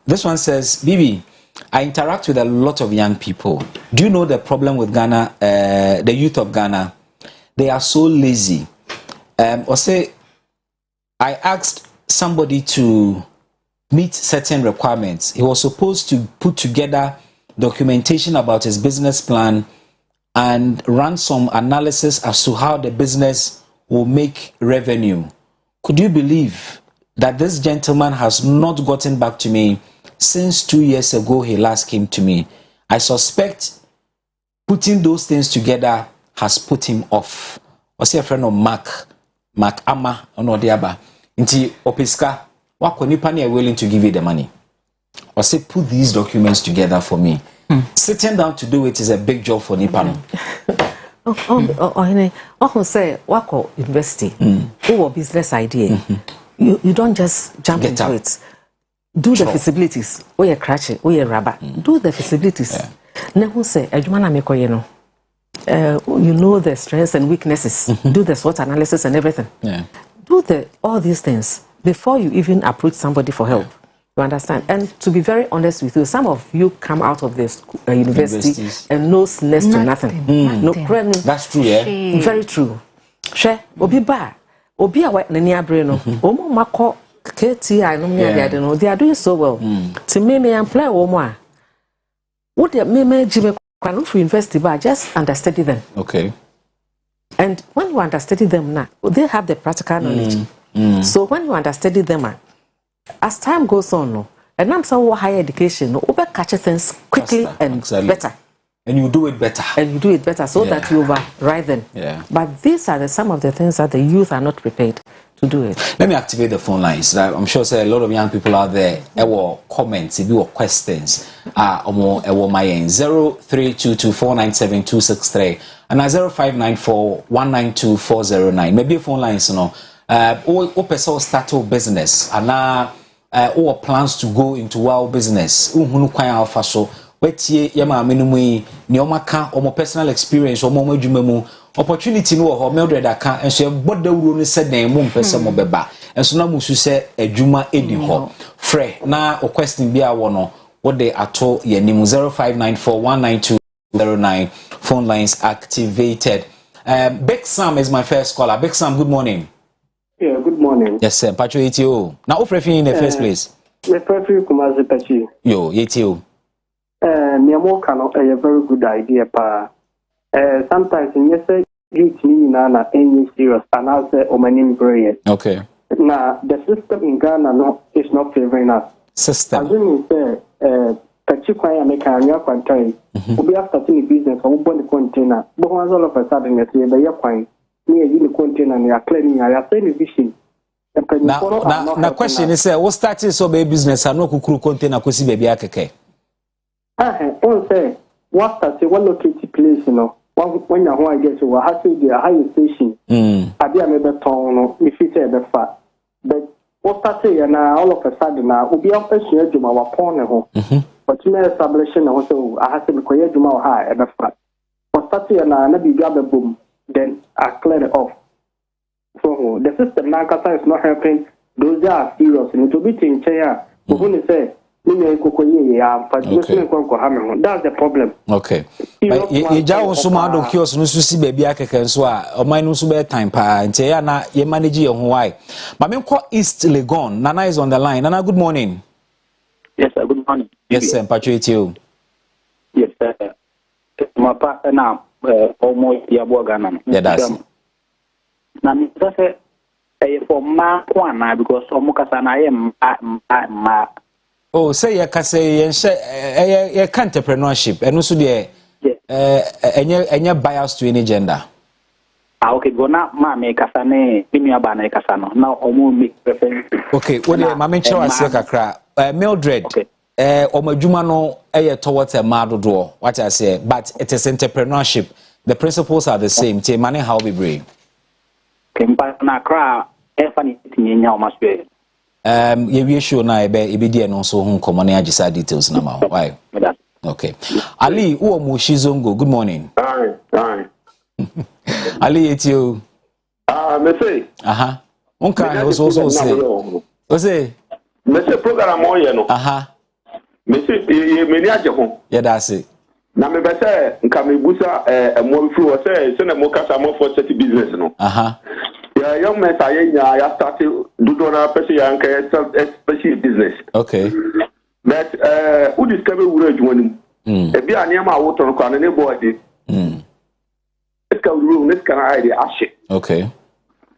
This one says, Bibi, I interact with a lot of young people. Do you know the problem with Ghana, the youth of Ghana? They are so lazy. Or say, I asked somebody to meet certain requirements. He was supposed to put together documentation about his business plan and run some analysis as to how the business will make revenue. Could you believe that this gentleman has not gotten back to me since 2 years ago he last came to me? I suspect putting those things together has put him off. I see a friend of Mark Ama ono diaba. Inti opiska wako nipa ni willing to give you the money. Or say put these documents together for me. Sitting down to do it is a big job for Nipano. Say wako university, or business idea. You don't just jump into it. Do the feasibilities. Or you crash it, or you rubber. Do the feasibilities. Never say Ejumana meko you know the strengths and weaknesses. Do the SWOT analysis and everything. Do all these things before you even approach somebody for help. You understand? And to be very honest with you, some of you come out of this university and knows next to nothing. No, that's true, yeah. Very true. She obi ba obi awa nani abreno. Omo mako KTI no me I don't know. They are doing so well. To me employ omo. What they me jime kwanu for university ba just understudy them. And when you understudy them now, they have the practical knowledge. So when you understudy them, as time goes on, and I'm saying higher education, over catch things quickly and better. And you do it better. And you do it better so that you override them. But these are some of the things that the youth are not prepared to do it. Let me activate the phone lines. I'm sure a lot of young people out there will comments, if you have questions, my end 0322497263 and 0594192409. Maybe phone lines, person start a business and or plans to go into wild business. Alpha so wetie yama menumui ni omaka omo personal experience omo adwumemu opportunity no ho Mildred aka enso bodawuro ne se dan mu mpese mo beba enso na musu se adwuma edi ho frɛ na o question bia wo no what they ato yenim 0594192009 phone lines activated. Big Sam is my first caller. Big Sam, good morning. Yeah, good morning. Yes, sir. Pacho Yetio. Now, who prefer in the first place? Me prefer Kumazi Pachi. Yo, Yetio. Miyamoka a very good idea, pa. Sometimes in yes, you na any serious and I'll say omanim prayer. Now the system in Ghana is not favoring us. System. As you say, Pachi kwaya make a new contain. We have starting a business or open the container. But once all of a sudden you say the coin. Near the container and you are cleaning, I are saying vision. Now, question is, what started so baby business? I know kukuru container kusi baby akeke. On say, what started one located place, when you're home, I guess you will have to be a higher station. I be a member town, if you say the fat. But what started and all of a sudden now will be up a share to our corner home. But you may establish also, I have to be quiet to my high at the fat. What started and I never got the boom. Then I clear it off. So the system now is not helping. Those are serious. And to be in chair, who say, that's the problem. Okay. You just also kios no susi baby akeke so a o man no so be time pa ntia ya na ye manage your why. But me call East Legon. Nana is on the line. Nana, good morning. Yes, sir. Good morning. Yes, sir. Patricio. Yes, sir. My partner now almost Ghana. Yeah, that's now me say for ma kwana because omukasa na ma. Oh, say you can say you can entrepreneurship and also the any bias to any gender. Okay, go na ma me kasa ne inu aba na kasa no na omo make preference. Okay, what the mama nchewa se kakra Mildred omadwuma no towards a madodo what I say, but it is entrepreneurship. The principles are the same. Te money how we bring. Kempa na kra funny tinya o maswe. You sure na ebe die no so hu komo na agisa details na ma. Why? Okay. Ali wo mu shizongo. Good morning. Hi. Ali etio. Me say. Aha. Onka so say. O say. Me say program o ye no. Aha. Me say me ni aje ho. Yeah, that's it. Na me be say nka me busa mo free o say na mo kasa mo for city business no. Aha. Yeah, young men say ya start do na person ya nka especially business. Okay. But who discover wura adwuma nim. E bi ania ma wo ton kwa na ne boy dey. It's room, this can I ash. Okay.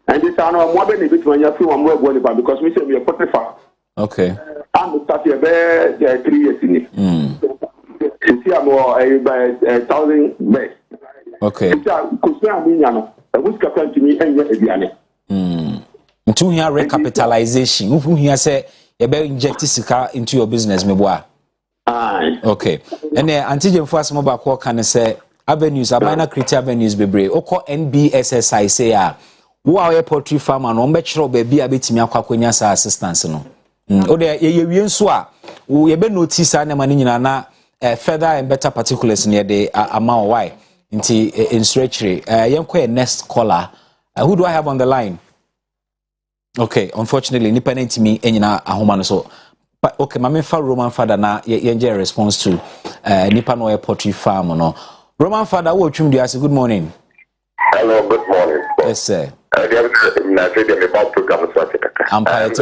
And this I know more than a bit when you're free one more because we say we are Potiphar. Okay. I'm starting about 3 years in it. You see, I'm more 1,000 beds. Okay. Because I'm in Yano. I wish to come to me and yet Yane. To hear recapitalization, who here say you better inject sika into your business, me boy. Aye. Okay. And then antigen for some about what can I say? Avenues, a minor criteria avenues bebre. Oko NBSSI say wo a poultry farmer no mbechro baby a betimi akwakonya sa assistance no. O de ye wie nso a wo ye be notice na ma nyina na further and better particulars near the amount why nti instructory yenko next caller. Who do I have on the line? Okay, unfortunately nipa ntimi enyina ahoma no so. But okay, mama fa Roman father na ye response to nipa no poultry farm no. Roman father, good morning. Hello, good morning. Yes, sir. I'm program. I'm because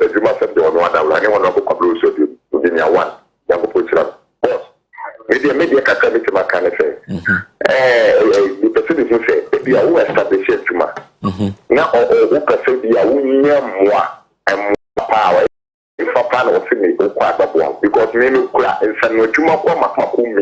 the Juma said the media academic mechanic. The person who said, "We are established Juma." Now, who can say we are and more power. If a plan was in the quite because many cry and send no Juma or Macacoon.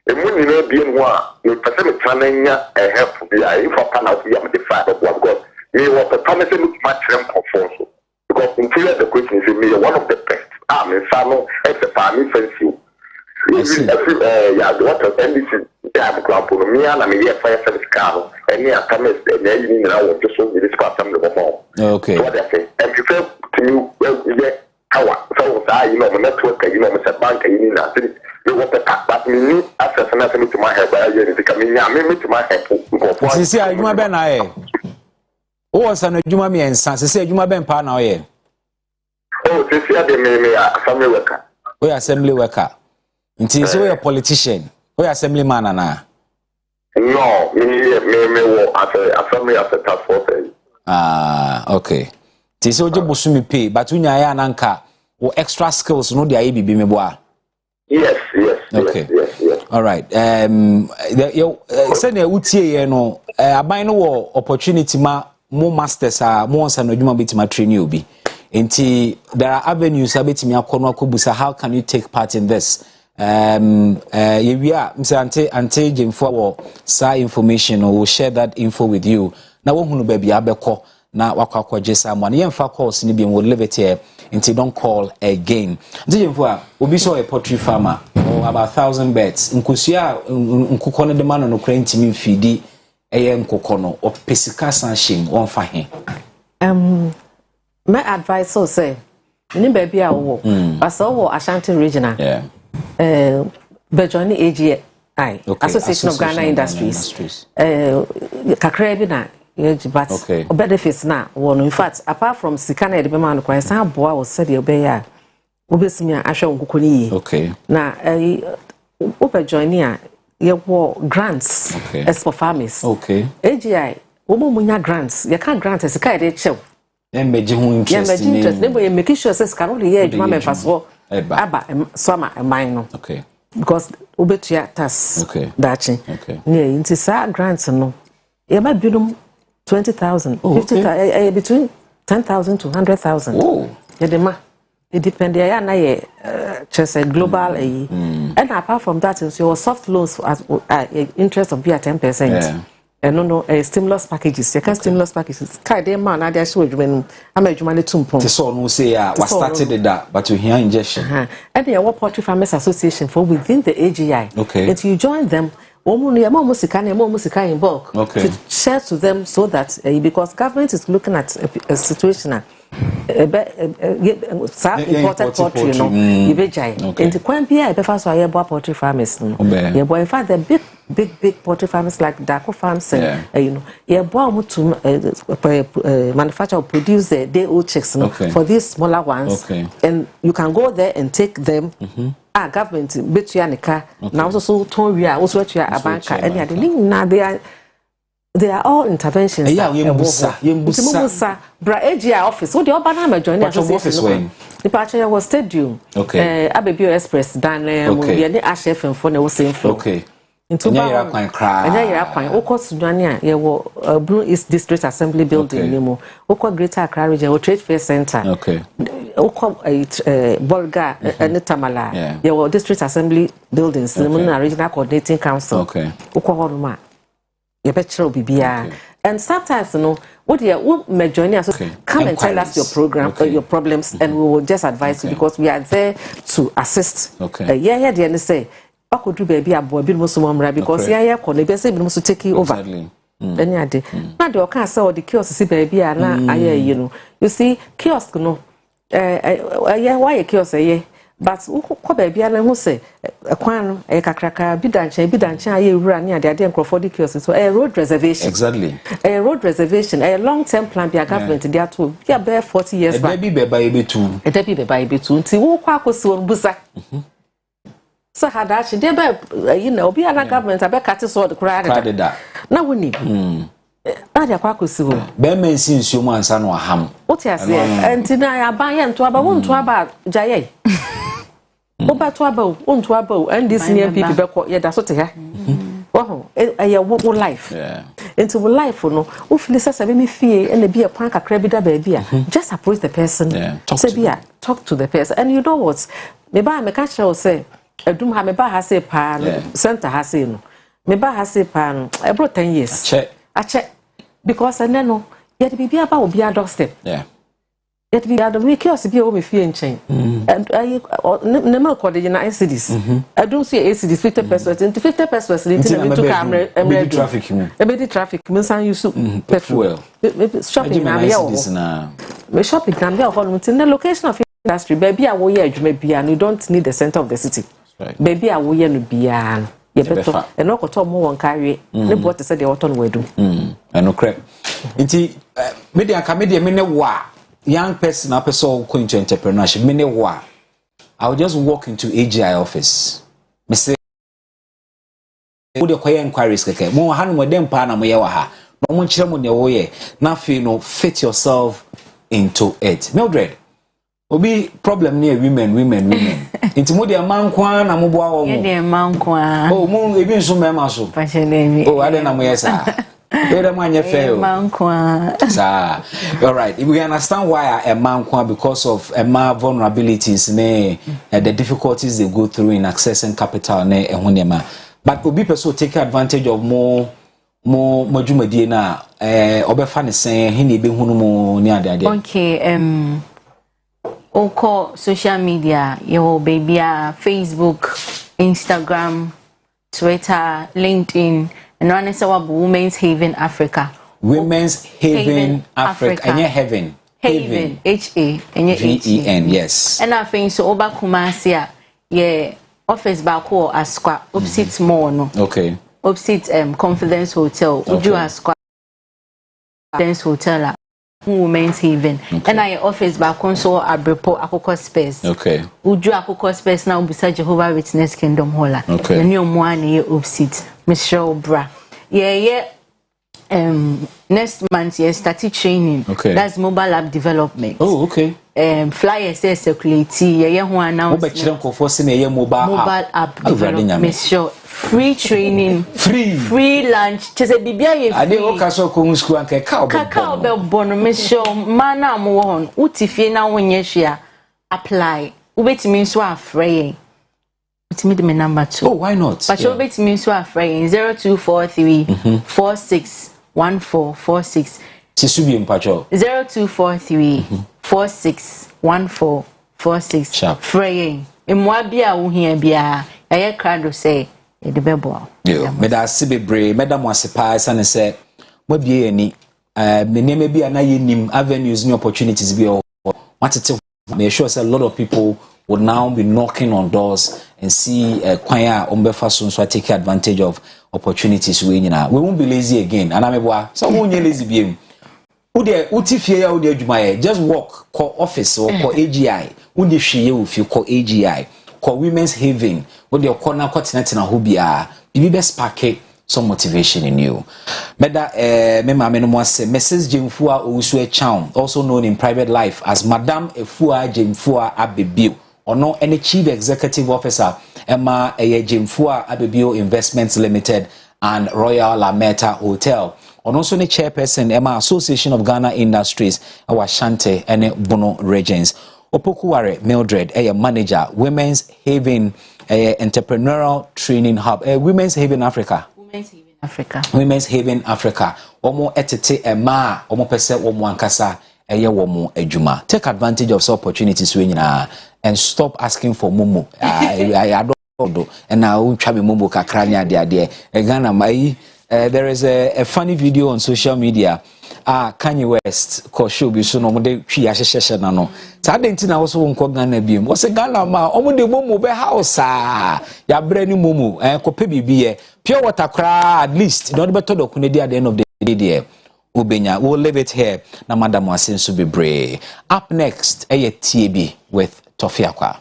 The moon may be in one, you present planning a help to be if a plan of the five of one because we were promising much for because in the question is me one of the best. I'm in Sano as a family friends you. What of NBC damn club for me and I'm a fire service car and near Thomas and then I want to show you this part of the more. Okay. What I say, and you feel to you, well, so I, network, Mr. Bank, you want to but me access to my head by to my head. See, I do my ben. I was an Juma and Sans, say Juma Ben Pana. Oh, this year they may assembly worker. We assembly worker. Until so a politician. We assembly man and no, me as a assembly as a task force. Okay. Tis so you busumi pay, but when you are nanka or extra skills, no, the IB be me boa. Yes. Okay. Yes. All right. Send a utie no. I buy no opportunity ma more masters are more than no bit ma train you be. Inti there are avenues abeti me akono akobusa. How can you take part in this? We are Mr. Ante Jimfo sa information or will share that info with you. Now who baby abeko. Na wakwa jesa mo na yemfa calls ni bi will leave it here until don't call again. Ndijemfo a obi so a poultry farmer or about 1,000 birds nkusua nkuko no de ma no kra ntimi mfidi eye nkuko no opesika sanshim won fa he. My advice so say ni baby a wo baso wo Ashanti regional. Yeah. Bejoni AGI Association of Ghana Industries. Kakra bi na but benefits now one in fact apart from sikana de man ko san boa wo said obey ya obesimi ahwe nkoko ni okay na open join ya ye wo grants as for farmers okay AGI wo munya grants ye can grant as ka de chew em beji hu interest ne boy make sure say ska no ye adwuma me faso aba so ma man no okay because ubetua tax dachi yeah into sa grants no e ba bidum 20,000 50,000 between 10,000 to 100,000 oh yeah it depends yeah na ye just a global and apart from that is your soft loans as interest of be at 10%. Yeah. No stimulus packages. You can stimulus packages. Kai dey man na dey show adwuma am adwuma ne tumpon. So no say we started that but you hear injection. And the Poultry Farmers Association for within the AGI. Okay. And you join them more musika in bulk to share to them so that because government is looking at a situation important poultry you know ibejai and the kwan bia e be fa so ayebo poultry farmers no yeah boy in fact the big poultry farmers like Dako farms and you know yeah boy to manufacture or produce the day old chicks no for these smaller ones and you can go there and take them government betua nika na also ton wi a also betua abanka and na they are all interventions. Yeah, Yembusa. Bra AGI office. So the Obama join the association. The party was stadium. Okay. Abebio Express. Dan we any HF and phone was same floor. Okay. Into Yara Quine cry. And Yara Quine. Oko Sudania. Ye Blue East District Assembly Building. Nemo. Oko Greater Accra Region. Trade Fair Center. Okay. Oko Bolga and Tamala. Ye were District Assembly Buildings. The Regional Coordinating Council. Okay. Oko Horma. And sometimes, you know, what you may join us, come and tell us your program, your problems, and we will just advise you because we are there to assist. Okay. Yeah, the say, I could do baby a boy, because yeah, they say we must take you over. Any idea? Now the can't say the kiosk see baby, and you know, you see, kiosk, no, yeah, why a kiosk, yeah. But ko baby ana hu say kwan kakraka bidanchan aye wura ni ade ade Nkrofo kiosk so road reservation exactly a road reservation a long term plan be government there to be about 40 years back baby be buy betu nti wo kwa akosi won busa so had actually there you know be ana government abeka cut so the crowd na woni Adia kwa kusiwo. Be men sinsuo mu ansa no aham. What you say? Enti na aban ye nto aba wonto aba jaye. Oba to aba wonto aba and this near people be ko ye da so te ha. Oh, e wo life. Yeah. Into life no, wo feel say be me fie and be a pan kakra bi da ba bia. Just approach the person. Yeah. Talk to the person. And you know what? Me ba me catch you say, edum ha me ba ha say pa center ha say no. Me ba ha say pa no. E bro 10 years. Check. I check because and then no yet be about will be a doorstep. Yeah. Yet be the week or be over fear and chain. And I never called the United Cities. I don't see a city 50% into 50% into camera and traffic. A bit traffic means I use petrol. Shopping now. Shopping can be in the location of industry. Baby, I will maybe and you don't need the center of the city. Baby, I will be an. Yeah, better. And no koto mo won carry. Ne bo te say the auto no wedu. No crap. Nti media ka media me ne wa young person a person go into entrepreneurship me ne wa. I will just walk into AGI office. Me say wo de koye inquiries keke. Mo ha no mo dem pa na mo ye wa ha. No mo nkyere mo ne wo ye. Na fe no fit yourself into it. Mildred Obi problem near women. Inti mo de man kwa na mo boa wo mo. Ye de man kwa. Oh, mo ebi nso mema so. Pachele. Oh, ade na mo yesa. We de man ye fail. Man kwa. Sa. All right. If we understand why a man kwa because of a man vulnerabilities the difficulties they go through in accessing capital ne ehunema. But obi person take advantage of more dwumadie na obefa ne sen he na ebe hunu mo ni ade. Okay, Oko social media, your baby, Facebook, Instagram, Twitter, LinkedIn, and one is our Women's Haven Africa. Women's Haven Africa. And your heaven. Haven. H-A-V-E-N. Yes. And I think so. Oba Kumasia, yeah, office back or Asqua, opposite more no. Okay. Opposite Confidence Hotel. Would you ask Confidence Hotel? Women's Haven. Okay. And I office back on so Abrepo Akoko Space. Okay. Uju Akoko Space now beside Jehovah Witness Kingdom Holla. Okay. The new one year opposite Michelle Bra. Yeah. Next month started training. Okay. That's mobile app development. Oh, okay. flyers say circulate ye ho announce obekire nkofo se na ye mobile app make sure free training free lunch chese bibia ye free ade o ka so ko school anka ka be bono make sure mana mo wo hon utifie na wonye hwea apply ubetimi so afrey utimi de me number 2 oh why not but ubetimi so afrey 0243 461446 Tisubi mpacho 0243 461446 sharp fraying emwa bia wo hia bia ya krado say e de bebo yo me da sibebre madam wasepa sane se mo bie ani me neme bia na yenim avenues new opportunities bi o watete me sure say a lot of people would now be knocking on doors and see kwan a ombefa so take advantage of opportunities we nyina we won't be lazy again and ameboa so won nye lazy biem Ude utifie ya ude adwumaye just walk call office or call AGI ude hwiye wo fi call AGI call Women's Haven ude okona kwatina ho bia bibi be spark some motivation in you meda me ma me no mo say Mrs. Jemfua Owusu Echam also known in private life as Madam Efua Jemfua Abebio ono any chief executive officer Emma Jemfua Abebio Investments Limited and Royal Lameta Hotel and also the chairperson Emma Association of Ghana Industries our Shante and Bono Regions Opokuware Mildred manager Women's Haven entrepreneurial training hub Women's Haven Africa Women's Haven Africa omo etete Emma omo pese omo ankasa womo adwuma take advantage of such opportunities we nyina and stop asking for momo I don't do and now try me momo kakra nya de Ghana mai there is a funny video on social media. Kanye West ko show bi so no mo de twi ahyehyehye na no. Sa denti na wo so wonko Ghana biem. Wo se Ghana ma omo de momo be house ya bre ni momo ko pe bibiye. Pure water kra at least no de beto do kunedi at the end of the day there. Ubenya we'll leave it here na madam Asensu be brave. Up next TAB with Tofiakwa.